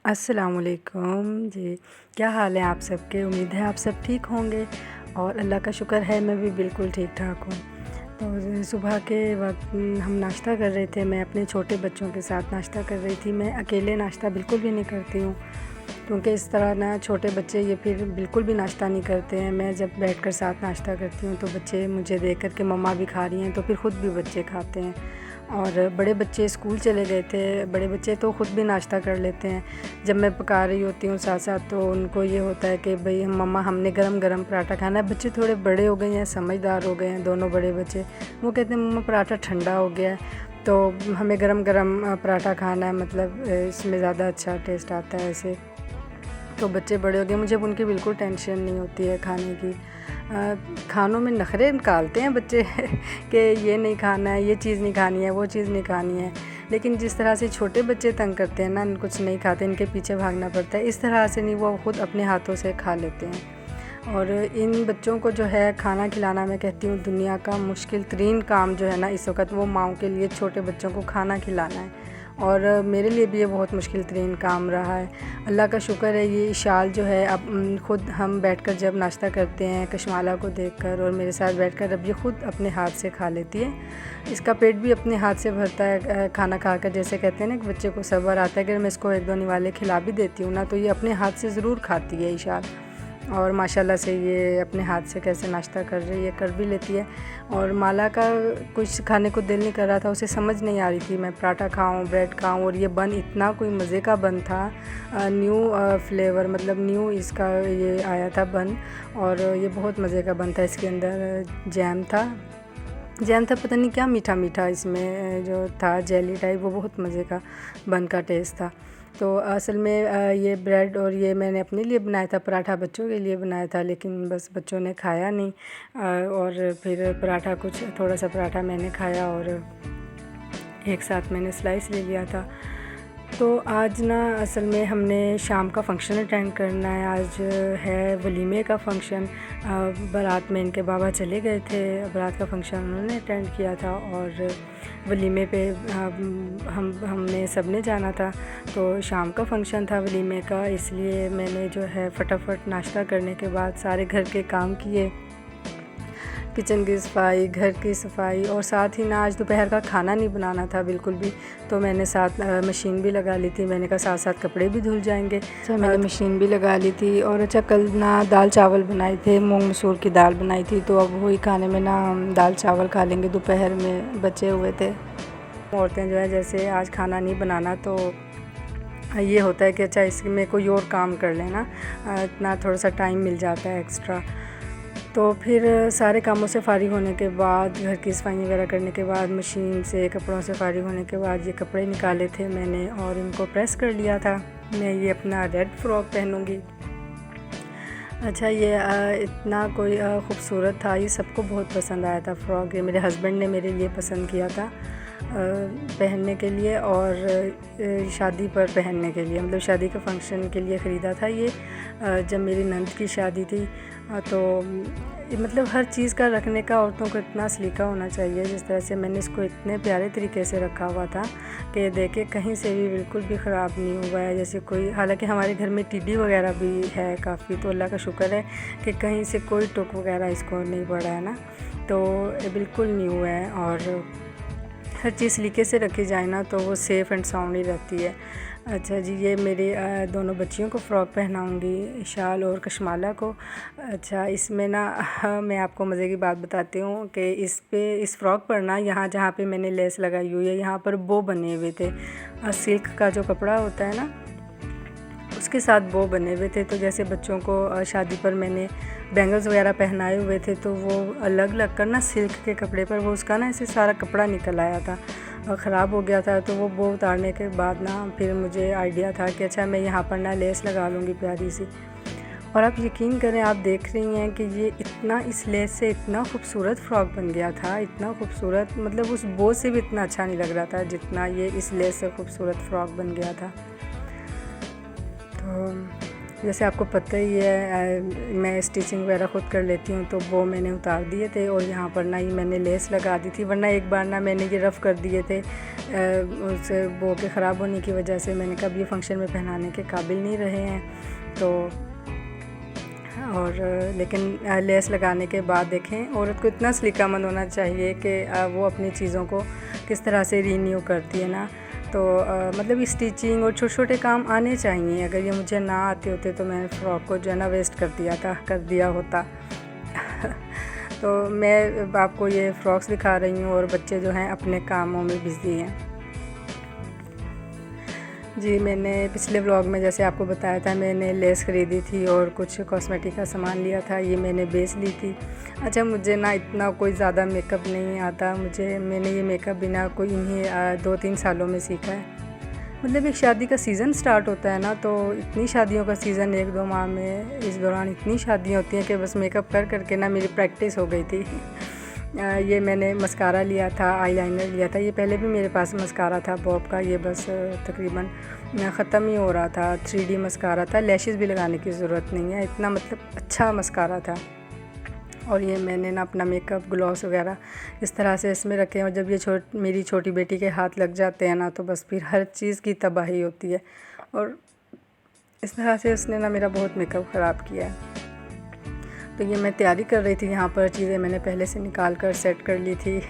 अस्सलामुअलैकुम जी। क्या हाल है आप सबके? उम्मीद है आप सब ठीक होंगे और अल्लाह का शुक्र है मैं भी बिल्कुल ठीक ठाक हूँ। तो सुबह के वक्त हम नाश्ता कर रहे थे। मैं अपने छोटे बच्चों के साथ नाश्ता कर रही थी। मैं अकेले नाश्ता बिल्कुल भी नहीं करती हूँ, क्योंकि इस तरह ना छोटे बच्चे ये फिर बिल्कुल भी नाश्ता नहीं करते हैं। मैं जब बैठकर साथ नाश्ता करती हूँ तो बच्चे मुझे देख कर के मम्मा भी खा रही हैं, तो फिर ख़ुद भी बच्चे खाते हैं। और बड़े बच्चे स्कूल चले गए थे। बड़े बच्चे तो ख़ुद भी नाश्ता कर लेते हैं। जब मैं पका रही होती हूँ साथ साथ, तो उनको ये होता है कि भाई मम्मा हमने गरम गरम पराठा खाना है। बच्चे थोड़े बड़े हो गए हैं, समझदार हो गए हैं दोनों बड़े बच्चे। वो कहते हैं मम्मा पराठा ठंडा हो गया है, तो हमें गरम गरम पराठा खाना है, मतलब इसमें ज़्यादा अच्छा टेस्ट आता है ऐसे। तो बच्चे बड़े हो गए, मुझे उनकी बिल्कुल टेंशन नहीं होती है खाने की। खानों में नखरे निकालते हैं बच्चे कि ये नहीं खाना है, ये चीज़ नहीं खानी है, वो चीज़ नहीं खानी है। लेकिन जिस तरह से छोटे बच्चे तंग करते हैं ना, कुछ नहीं खाते, इनके पीछे भागना पड़ता है, इस तरह से नहीं, वो ख़ुद अपने हाथों से खा लेते हैं। और इन बच्चों को जो है खाना खिलाना, मैं कहती हूँ दुनिया का मुश्किल तरीन काम जो है ना इस वक्त, वो माँओं के लिए छोटे बच्चों को खाना खिलाना है। और मेरे लिए भी ये बहुत मुश्किल तरीन काम रहा है। अल्लाह का शुक्र है, ये इशाल जो है अब ख़ुद हम बैठकर जब नाश्ता करते हैं कशमाला को देखकर और मेरे साथ बैठकर, अब ये ख़ुद अपने हाथ से खा लेती है। इसका पेट भी अपने हाथ से भरता है खाना खाकर। जैसे कहते हैं ना कि बच्चे को सब्र आता है, अगर मैं इसको एक दो निवाले खिला भी देती हूँ ना, तो ये अपने हाथ से ज़रूर खाती है इशाल। और माशाल्लाह से ये अपने हाथ से कैसे नाश्ता कर रही है, कर भी लेती है। और माला का कुछ खाने को दिल नहीं कर रहा था, उसे समझ नहीं आ रही थी मैं पराठा खाऊं, ब्रेड खाऊं। और ये बन इतना कोई मज़े का बन था, न्यू फ्लेवर, मतलब न्यू इसका ये आया था बन, और ये बहुत मज़े का बन था। इसके अंदर जैम था, पता नहीं क्या मीठा मीठा इसमें जो था, जेली टाइप, वो बहुत मज़े का बन का टेस्ट था। तो असल में ये ब्रेड और ये मैंने अपने लिए बनाया था, पराठा बच्चों के लिए बनाया था, लेकिन बस बच्चों ने खाया नहीं। और फिर पराठा कुछ थोड़ा सा पराठा मैंने खाया और एक साथ मैंने स्लाइस ले लिया था। तो आज ना असल में हमने शाम का फ़ंक्शन अटेंड करना है। आज है वलीमे का फ़ंक्शन। बारात में इनके बाबा चले गए थे, बारात का फ़ंक्शन उन्होंने अटेंड किया था और वलीमे पे हमने सब ने जाना था। तो शाम का फ़ंक्शन था वलीमे का, इसलिए मैंने जो है फटाफट नाश्ता करने के बाद सारे घर के काम किए, किचन की सफाई, घर की सफाई, और साथ ही ना आज दोपहर का खाना नहीं बनाना था बिल्कुल भी। तो मैंने साथ मशीन भी लगा ली थी। मैंने कहा साथ साथ कपड़े भी धुल जाएंगे, तो मैंने मशीन भी लगा ली थी। और अच्छा, कल ना दाल चावल बनाए थे, मूंग मसूर की दाल बनाई थी, तो अब वही खाने में ना हम दाल चावल खा लेंगे। दोपहर में बचे हुए थे। औरतें जो है जैसे आज खाना नहीं बनाना, तो ये होता है कि अच्छा इसमें कोई और काम कर लेना, इतना थोड़ा सा टाइम मिल जाता है एक्स्ट्रा। तो फिर सारे कामों से फ़ारिग होने के बाद, घर की सफाई वगैरह करने के बाद, मशीन से कपड़ों से फ़ारिग होने के बाद, ये कपड़े निकाले थे मैंने और इनको प्रेस कर लिया था। मैं ये अपना रेड फ्रॉक पहनूँगी। अच्छा, ये इतना कोई ख़ूबसूरत था, ये सबको बहुत पसंद आया था फ्रॉक। ये मेरे हस्बैंड ने मेरे लिए पसंद किया था पहनने के लिए, और शादी पर पहनने के लिए, मतलब शादी के फंक्शन के लिए ख़रीदा था ये। जब मेरी नंद की शादी थी, तो मतलब हर चीज़ का रखने का औरतों को इतना सलीका होना चाहिए। जिस तरह से मैंने इसको इतने प्यारे तरीके से रखा हुआ था कि देखे कहीं से भी बिल्कुल भी ख़राब नहीं हुआ है। जैसे कोई, हालांकि हमारे घर में टिड्डी वगैरह भी है काफ़ी, तो अल्लाह का शुक्र है कि कहीं से कोई टुक वगैरह इसको नहीं पड़ा है ना, तो बिल्कुल न्यू है। और हर चीज़ सलीके से रखी जाए ना, तो वो सेफ़ एंड साउंड ही रहती है। अच्छा जी, ये मेरी दोनों बच्चियों को फ़्रॉक पहनाऊँगी, इशाल और कशमाला को। अच्छा, इसमें ना मैं आपको मज़े की बात बताती हूँ कि इस फ़्रॉक पर ना, यहाँ जहाँ पे मैंने लेस लगाई हुई है, यहाँ पर बो बने हुए थे। सिल्क का जो कपड़ा होता है ना, उसके साथ बो बने हुए थे। तो जैसे बच्चों को शादी पर मैंने बैंगल्स वगैरह पहनाए हुए थे, तो वो अलग लग कर ना सिल्क के कपड़े पर वो उसका ना ऐसे सारा कपड़ा निकल आया था और ख़राब हो गया था। तो वो बो उतारने के बाद ना फिर मुझे आइडिया था कि अच्छा मैं यहाँ पर ना लेस लगा लूँगी प्यारी सी। और आप यकीन करें, आप देख रही हैं कि ये इतना, इस लेस से इतना खूबसूरत फ़्रॉक बन गया था, इतना खूबसूरत, मतलब उस बो से भी इतना अच्छा नहीं लग रहा था जितना ये इस लेस से खूबसूरत फ़्रॉक बन गया था। तो जैसे आपको पता ही है, मैं स्टिचिंग वगैरह ख़ुद कर लेती हूँ, तो वो मैंने उतार दिए थे और यहाँ पर ना ये मैंने लेस लगा दी थी, वरना एक बार ना मैंने ये रफ़ कर दिए थे उस बो के ख़राब होने की वजह से मैंने कहा अब ये फ़ंक्शन में पहनाने के काबिल नहीं रहे हैं। तो और लेकिन लेस लगाने के बाद देखें औरत को इतना सलीकामंद होना चाहिए कि वो अपनी चीज़ों को किस तरह से रीन्यू करती है ना। तो मतलब स्टिचिंग और छोटे छोटे काम आने चाहिए। अगर ये मुझे ना आते होते तो मैं फ़्रॉक को जो है ना वेस्ट कर दिया होता। तो मैं आपको ये फ़्रॉक्स दिखा रही हूँ और बच्चे जो हैं अपने कामों में बिज़ी हैं। जी, मैंने पिछले व्लॉग में जैसे आपको बताया था मैंने लेस ख़रीदी थी और कुछ कॉस्मेटिक का सामान लिया था। ये मैंने बेस ली थी। अच्छा, मुझे ना इतना कोई ज़्यादा मेकअप नहीं आता। मैंने ये मेकअप बिना कोई इन्हीं 2-3 सालों में सीखा है। मतलब एक शादी का सीज़न स्टार्ट होता है ना, तो इतनी शादियों का सीज़न 1-2 माह में इस दौरान इतनी शादियाँ होती हैं कि बस मेकअप कर के ना मेरी प्रैक्टिस हो गई थी। ये मैंने मस्कारा लिया था, आईलाइनर लिया था। ये पहले भी मेरे पास मस्कारा था बॉब का, ये बस तकरीबन ख़त्म ही हो रहा था। 3D मस्कारा था, लैशेज़ भी लगाने की ज़रूरत नहीं है, इतना मतलब अच्छा मस्कारा था। और ये मैंने ना अपना मेकअप ग्लॉस वगैरह इस तरह से इसमें रखे हैं। और जब ये मेरी छोटी बेटी के हाथ लग जाते हैं ना तो बस फिर हर चीज़ की तबाही होती है। और इस तरह से उसने ना मेरा बहुत मेकअप ख़राब किया है। तो ये मैं तैयारी कर रही थी, यहाँ पर चीज़ें मैंने पहले से निकाल कर सेट कर ली थी।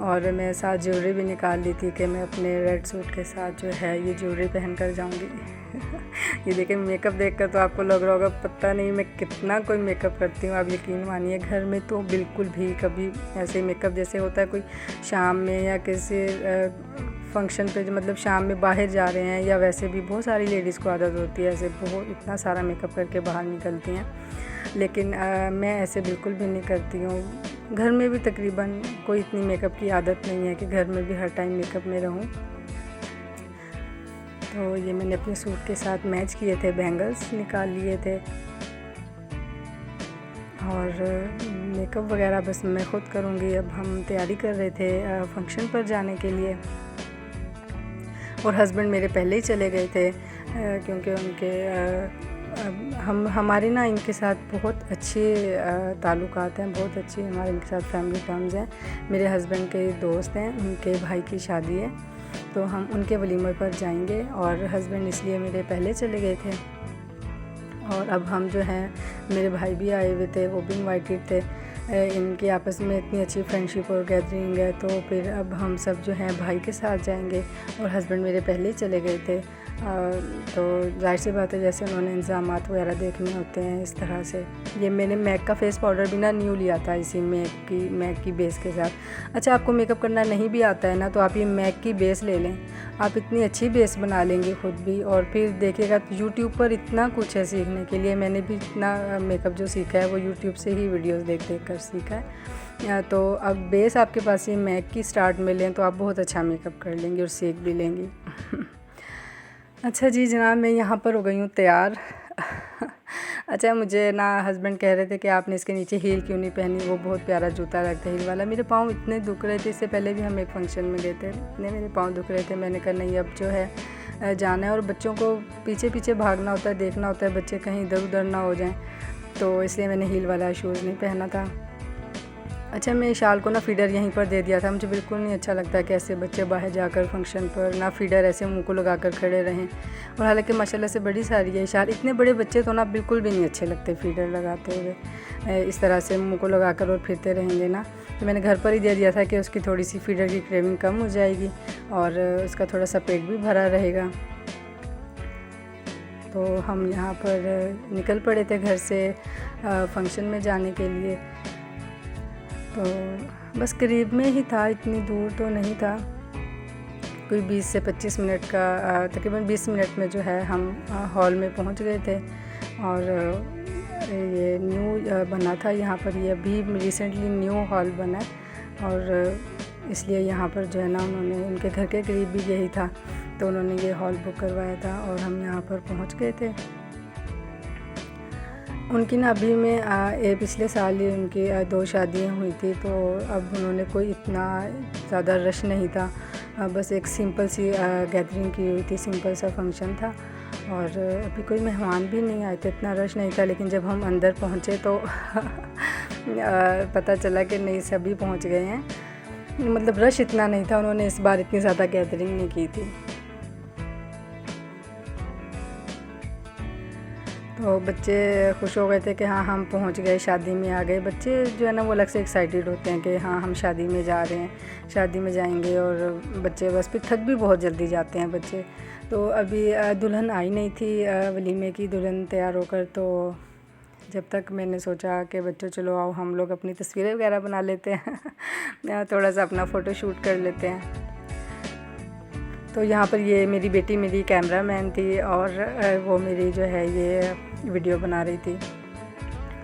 और मैं साथ ज्वेलरी भी निकाल ली थी कि मैं अपने रेड सूट के साथ जो है ये ज्वेलरी पहन कर जाऊँगी। ये देखिए, मेकअप देखकर तो आपको लग रहा होगा पता नहीं मैं कितना कोई मेकअप करती हूँ। आप यकीन मानिए, घर में तो बिल्कुल भी कभी ऐसे मेकअप जैसे होता है कोई शाम में या किसी फंक्शन पे, जो मतलब शाम में बाहर जा रहे हैं, या वैसे भी बहुत सारी लेडीज़ को आदत होती है ऐसे बहुत इतना सारा मेकअप करके बाहर निकलती हैं। लेकिन मैं ऐसे बिल्कुल भी नहीं करती हूँ। घर में भी तकरीबन कोई इतनी मेकअप की आदत नहीं है कि घर में भी हर टाइम मेकअप में रहूँ। तो ये मैंने अपने सूट के साथ मैच किए थे, बैंगल्स निकाल लिए थे। और मेकअप वगैरह बस मैं ख़ुद करूँगी। अब हम तैयारी कर रहे थे फंक्शन पर जाने के लिए। और हस्बैंड मेरे पहले ही चले गए थे क्योंकि उनके हमारे ना इनके साथ बहुत अच्छे ताल्लुकात हैं, बहुत अच्छी हमारे इनके साथ फैमिली टर्म्स हैं। मेरे हस्बैंड के दोस्त हैं, उनके भाई की शादी है तो हम उनके वलीमे पर जाएंगे। और हस्बैंड इसलिए मेरे पहले चले गए थे। और अब हम जो हैं, मेरे भाई भी आए हुए थे, वो भी इनवाइटेड थे। इनके आपस में इतनी अच्छी फ्रेंडशिप और गैदरिंग है। तो फिर अब हम सब जो हैं भाई के साथ जाएंगे। और हस्बैंड मेरे पहले ही चले गए थे। तो जाहिर सी बात है, जैसे उन्होंने इंतज़ामात वगैरह देखने होते हैं इस तरह से। ये मैंने मैक का फेस पाउडर भी ना न्यू लिया था इसी मैक की बेस के साथ। अच्छा, आपको मेकअप करना नहीं भी आता है ना तो आप ये मैक की बेस ले लें, आप इतनी अच्छी बेस बना लेंगे ख़ुद भी। और फिर देखिएगा यूट्यूब पर इतना कुछ है सीखने के लिए। मैंने भी इतना मेकअप जो सीखा है वो यूट्यूब से ही वीडियोस देख कर सीखा है। तो अब बेस आपके पास ये मैक की स्टार्ट में लें तो आप बहुत अच्छा मेकअप कर लेंगे और सीख भी लेंगी। अच्छा जी जनाब, मैं यहाँ पर हो गई हूँ तैयार। अच्छा, मुझे ना हस्बैंड कह रहे थे कि आपने इसके नीचे हील क्यों नहीं पहनी, वो बहुत प्यारा जूता लगता है हील वाला। मेरे पाँव इतने दुख रहे थे, इससे पहले भी हम एक फ़ंक्शन में गए थे, इतने मेरे पाँव दुख रहे थे। मैंने कहा नहीं, अब जो है जाना है। और बच्चों को पीछे पीछे भागना होता है, देखना होता है बच्चे कहीं इधर उधर ना हो जाएं, तो इसलिए मैंने हील वाला शूज़ नहीं पहना था। अच्छा, मैं शाल को ना फीडर यहीं पर दे दिया था। मुझे बिल्कुल नहीं अच्छा लगता कि ऐसे बच्चे बाहर जाकर फंक्शन पर ना फीडर ऐसे मुंह को लगाकर खड़े रहें। और हालांकि माशाल्लाह से बड़ी सारी है शाल, इतने बड़े बच्चे तो ना बिल्कुल भी नहीं अच्छे लगते फीडर लगाते हुए। इस तरह से मुंह को लगाकर और फिरते रहेंगे ना, तो मैंने घर पर ही दे दिया था कि उसकी थोड़ी सी फीडर की क्रेविंग कम हो जाएगी और उसका थोड़ा सा पेट भी भरा रहेगा। तो हम यहाँ पर निकल पड़े थे घर से फंक्शन में जाने के लिए। तो बस करीब में ही था, इतनी दूर तो नहीं था, कोई 20 से 25 मिनट का, तकरीबन 20 मिनट में जो है हम हॉल में पहुंच गए थे। और ये न्यू बना था यहाँ पर, ये अभी रिसेंटली न्यू हॉल बना है। और इसलिए यहाँ पर जो है ना उन्होंने, उनके घर के करीब भी यही था तो उन्होंने ये हॉल बुक करवाया था और हम यहाँ पर पहुँच गए थे। उनकी ना अभी में पिछले साल ही उनकी 2 शादियाँ हुई थी, तो अब उन्होंने कोई इतना ज़्यादा रश नहीं था, बस एक सिंपल सी गैदरिंग की हुई थी, सिंपल सा फंक्शन था। और अभी कोई मेहमान भी नहीं आए थे, इतना रश नहीं था। लेकिन जब हम अंदर पहुँचे तो पता चला कि नहीं, सभी पहुँच गए हैं। मतलब रश इतना नहीं था, उन्होंने इस बार इतनी ज़्यादा गैदरिंग नहीं की थी। तो बच्चे खुश हो गए थे कि हाँ हम पहुंच गए, शादी में आ गए। बच्चे जो है ना वो अलग से एक्साइटेड होते हैं कि हाँ हम शादी में जा रहे हैं, शादी में जाएंगे। और बच्चे बस फिर थक भी बहुत जल्दी जाते हैं बच्चे। तो अभी दुल्हन आई नहीं थी वलीमे की, दुल्हन तैयार होकर। तो जब तक मैंने सोचा कि बच्चों चलो आओ हम लोग अपनी तस्वीरें वगैरह बना लेते हैं थोड़ा सा अपना फ़ोटो शूट कर लेते हैं। तो यहाँ पर ये मेरी बेटी मेरी कैमरा मैन थी और वो मेरी जो है ये वीडियो बना रही थी।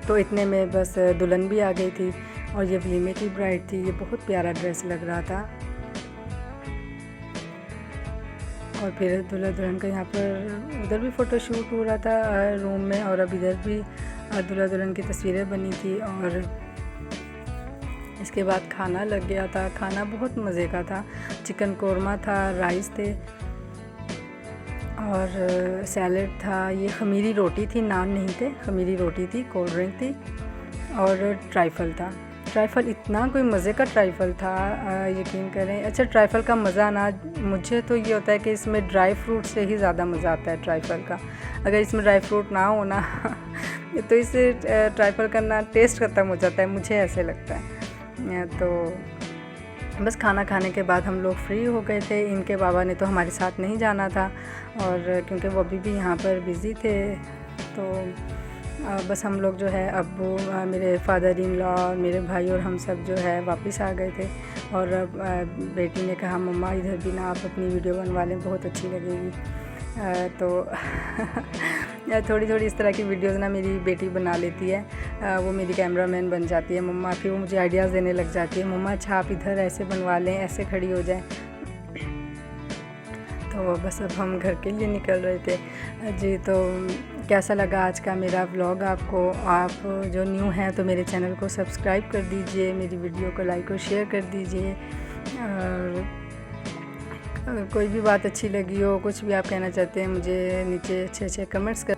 तो इतने में बस दुल्हन भी आ गई थी और ये वलीमे की ब्राइड थी। ये बहुत प्यारा ड्रेस लग रहा था। और फिर दूल्हा दुल्हन का यहाँ पर उधर भी फ़ोटो शूट हो रहा था रूम में, और अब इधर भी दूल्हा दुल्हन की तस्वीरें बनी थी। और इसके बाद खाना लग गया था। खाना बहुत मज़े का था, चिकन कोरमा था, राइस थे और सैलड था। ये खमीरी रोटी थी, नान नहीं थे, खमीरी रोटी थी, कोल्ड ड्रिंक थी और ट्राइफल था। ट्राइफल इतना कोई मज़े का ट्राइफल था, यकीन करें। अच्छा, ट्राइफल का मज़ा ना, मुझे तो ये होता है कि इसमें ड्राई फ्रूट से ही ज़्यादा मज़ा आता है ट्राइफल का। अगर इसमें ड्राई फ्रूट ना हो ना तो इससे ट्राइफल का ना टेस्ट ख़त्म हो जाता है, मुझे ऐसे लगता है। तो बस खाना खाने के बाद हम लोग फ्री हो गए थे। इनके बाबा ने तो हमारे साथ नहीं जाना था, और क्योंकि वो अभी भी यहाँ पर बिज़ी थे। तो बस हम लोग जो है अब्बू, मेरे फादर इन लॉ, मेरे भाई और हम सब जो है वापस आ गए थे। और बेटी ने कहा मम्मा इधर भी ना आप अपनी वीडियो बनवा लें, बहुत अच्छी लगेगी। तो थोड़ी थोड़ी इस तरह की वीडियोज़ ना मेरी बेटी बना लेती है। वो मेरी कैमरामैन बन जाती है मम्मा। फिर वो मुझे आइडियाज़ देने लग जाती है, मम्मा अच्छा आप इधर ऐसे बनवा लें, ऐसे खड़ी हो जाए। तो बस अब हम घर के लिए निकल रहे थे जी। तो कैसा लगा आज का मेरा व्लॉग आपको? आप जो न्यू हैं तो मेरे चैनल को सब्सक्राइब कर दीजिए, मेरी वीडियो को लाइक और शेयर कर दीजिए। और कोई भी बात अच्छी लगी हो, कुछ भी आप कहना चाहते हैं, मुझे नीचे अच्छे अच्छे कमेंट्स कर